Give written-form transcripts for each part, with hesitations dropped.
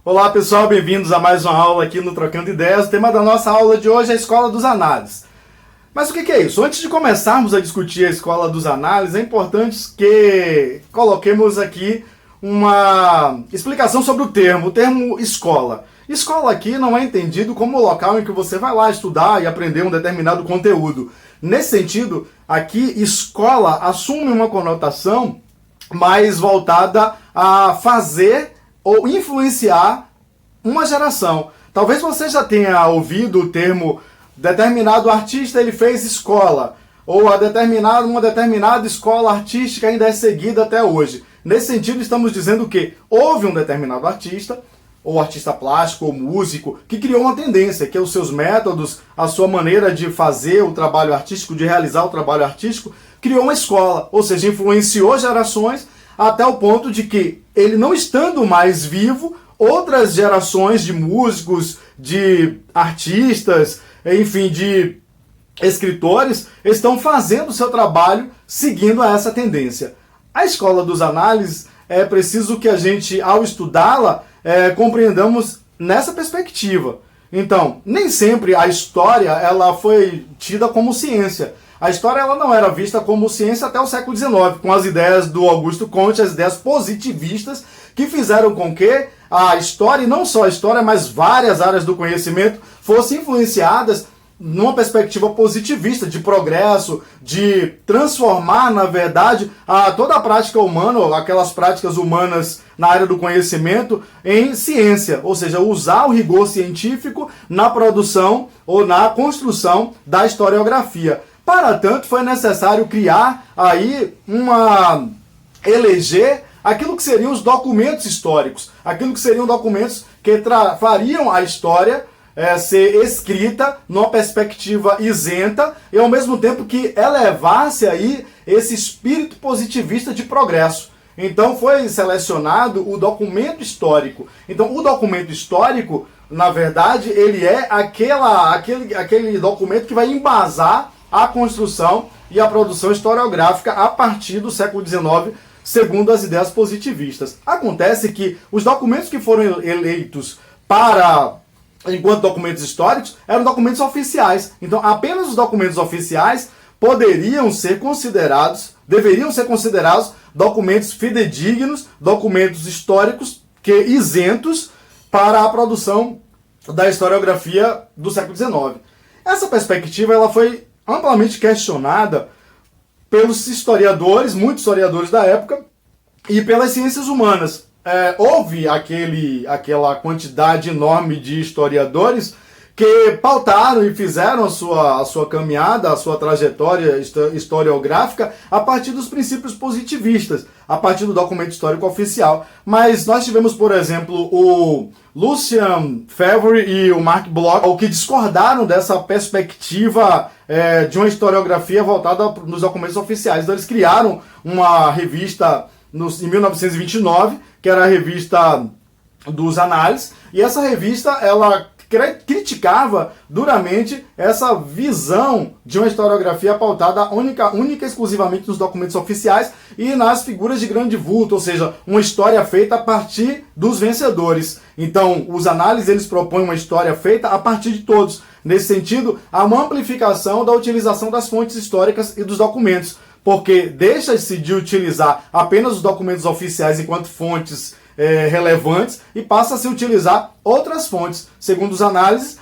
Olá pessoal, bem-vindos a mais uma aula aqui no Trocando Ideias. O tema da nossa aula de hoje é a Escola dos Análises. Mas o que é isso? Antes de começarmos a discutir a Escola dos Análises, é importante que coloquemos aqui uma explicação sobre o termo escola. Escola aqui não é entendido como o local em que você vai lá estudar e aprender um determinado conteúdo. Nesse sentido, aqui escola assume uma conotação mais voltada a fazer ou influenciar uma geração. Talvez você já tenha ouvido o termo determinado artista ele fez escola, ou uma determinada escola artística ainda é seguida até hoje. Nesse sentido, estamos dizendo que houve um determinado artista, ou artista plástico, ou músico, que criou uma tendência, que os seus métodos, a sua maneira de fazer o trabalho artístico, de realizar o trabalho artístico, criou uma escola, ou seja, influenciou gerações até o ponto de que, ele não estando mais vivo, outras gerações de músicos, de artistas, enfim, de escritores, estão fazendo o seu trabalho seguindo a essa tendência. A Escola dos Análises, é preciso que a gente, ao estudá-la, compreendamos nessa perspectiva. Então, nem sempre a história ela foi tida como ciência. A história ela não era vista como ciência até o século XIX, com as ideias do Augusto Comte, as ideias positivistas, que fizeram com que a história, e não só a história, mas várias áreas do conhecimento, fossem influenciadas numa perspectiva positivista, de progresso, de transformar, na verdade, toda a prática humana, aquelas práticas humanas na área do conhecimento, em ciência, ou seja, usar o rigor científico na produção ou na construção da historiografia. Para tanto, foi necessário criar aí eleger aquilo que seriam os documentos históricos, aquilo que seriam documentos que fariam a história ser escrita numa perspectiva isenta e ao mesmo tempo que elevasse aí esse espírito positivista de progresso. Então foi selecionado o documento histórico. Então o documento histórico, na verdade, ele é aquele documento que vai embasar a construção e a produção historiográfica a partir do século XIX, segundo as ideias positivistas. Acontece que os documentos que foram eleitos enquanto documentos históricos eram documentos oficiais. Então, apenas os documentos oficiais deveriam ser considerados documentos fidedignos, documentos históricos isentos para a produção da historiografia do século XIX. Essa perspectiva ela foi amplamente questionada pelos historiadores, muitos historiadores da época, e pelas ciências humanas. Houve aquela quantidade enorme de historiadores que pautaram e fizeram a sua caminhada, a sua trajetória historiográfica a partir dos princípios positivistas, a partir do documento histórico oficial. Mas nós tivemos, por exemplo, o Lucian Febvre e o Mark Bloch, que discordaram dessa perspectiva de uma historiografia voltada nos documentos oficiais. Então eles criaram uma revista em 1929, que era a revista dos Análises, e essa revista ela criticava duramente essa visão de uma historiografia pautada única e exclusivamente nos documentos oficiais e nas figuras de grande vulto, ou seja, uma história feita a partir dos vencedores. Então, os Análises eles propõem uma história feita a partir de todos. Nesse sentido, há uma amplificação da utilização das fontes históricas e dos documentos, porque deixa-se de utilizar apenas os documentos oficiais enquanto fontes relevantes e passa a se utilizar outras fontes. Segundo os Análises,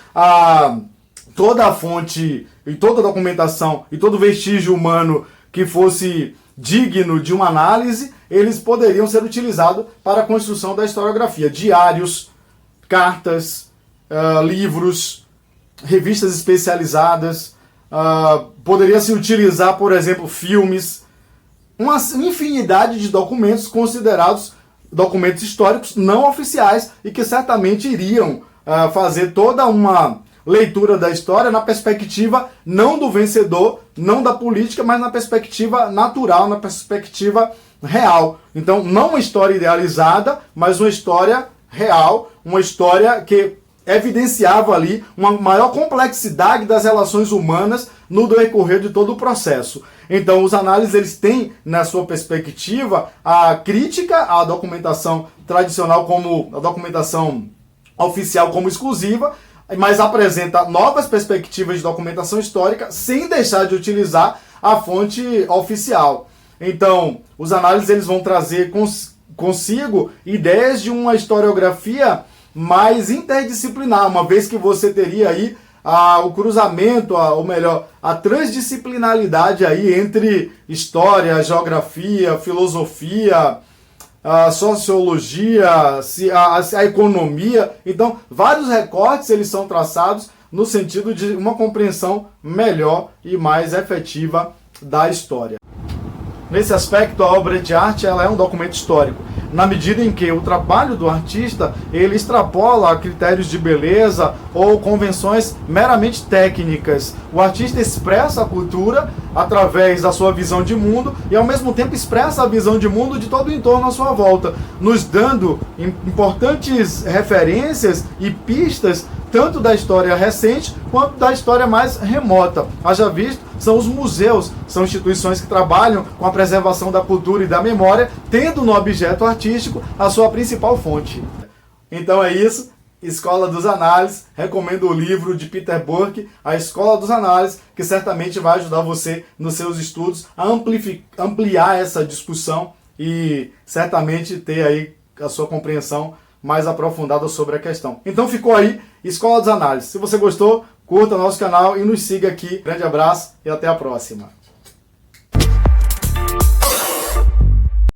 toda a fonte e toda a documentação e todo vestígio humano que fosse digno de uma análise, eles poderiam ser utilizados para a construção da historiografia. Diários, cartas, livros, revistas especializadas, poderia se utilizar, por exemplo, filmes, uma infinidade de documentos considerados documentos históricos não oficiais e que certamente iriam fazer toda uma leitura da história na perspectiva não do vencedor, não da política, mas na perspectiva natural, na perspectiva real. Então, não uma história idealizada, mas uma história real, uma história que evidenciava ali uma maior complexidade das relações humanas no decorrer de todo o processo. Então, os análises eles têm, na sua perspectiva, a crítica à documentação tradicional como a documentação oficial como exclusiva, mas apresenta novas perspectivas de documentação histórica sem deixar de utilizar a fonte oficial. Então, os análises eles vão trazer consigo ideias de uma historiografia mais interdisciplinar, uma vez que você teria aí o cruzamento, ou melhor, a transdisciplinaridade aí entre história, geografia, filosofia, a sociologia, a economia. Então, vários recortes eles são traçados no sentido de uma compreensão melhor e mais efetiva da história. Nesse aspecto, a obra de arte ela é um documento histórico, na medida em que o trabalho do artista ele extrapola critérios de beleza ou convenções meramente técnicas. O artista expressa a cultura através da sua visão de mundo e, ao mesmo tempo, expressa a visão de mundo de todo o entorno à sua volta, nos dando importantes referências e pistas tanto da história recente quanto da história mais remota. Haja visto, são os museus, são instituições que trabalham com a preservação da cultura e da memória, tendo no objeto artístico a sua principal fonte. Então é isso, Escola dos Análises, recomendo o livro de Peter Burke, A Escola dos Análises, que certamente vai ajudar você nos seus estudos a ampliar essa discussão e certamente ter aí a sua compreensão mais aprofundada sobre a questão. Então ficou aí, Escola dos Análises. Se você gostou, curta o nosso canal e nos siga aqui. Grande abraço e até a próxima.